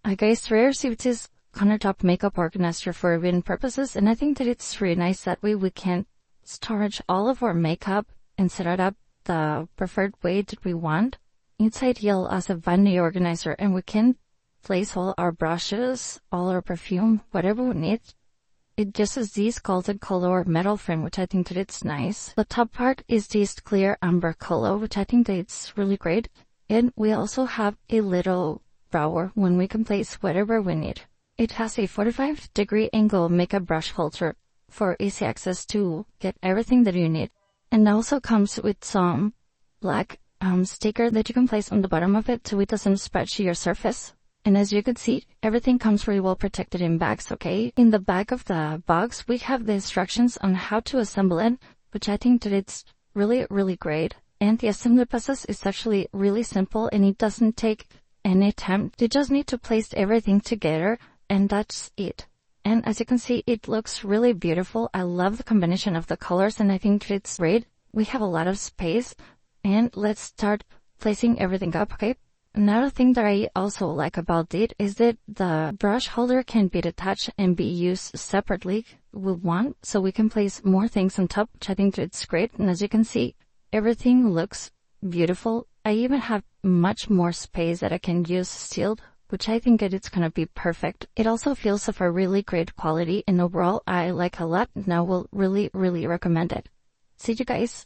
I guys received this countertop makeup organizer for reading purposes, and I think that it's really nice. That way we can storage all of our makeup and set it up the preferred way that we want. It's ideal as a vanity organizer, and we can place all our brushes, all our perfume, whatever we need. It just has this golden color metal frame, which I think that it's nice. The top part is this clear amber color, which I think that it's really great. And we also have a little drawer when we can place whatever we need. It has a 45-degree angle makeup brush holder for easy access to get everything that you need. And also comes with some black sticker that you can place on the bottom of it so it doesn't spread to your surface. And as you can see, everything comes really well protected in bags, okay? In the back of the box, we have the instructions on how to assemble it, which I think that it's really, really great. And the assembly process is actually really simple, and it doesn't take any time. You just need to place everything together, and that's it. And as you can see, it looks really beautiful. I love the combination of the colors, and I think it's great. We have a lot of space, and let's start placing everything up, okay? Another thing that I also like about it is that the brush holder can be detached and be used separately with one, so we can place more things on top, which I think it's great. And as you can see, everything looks beautiful. I even have much more space that I can use sealed, which I think that it's gonna be perfect. It also feels of a really great quality, and overall I like a lot, and I will really, really recommend it. See you guys.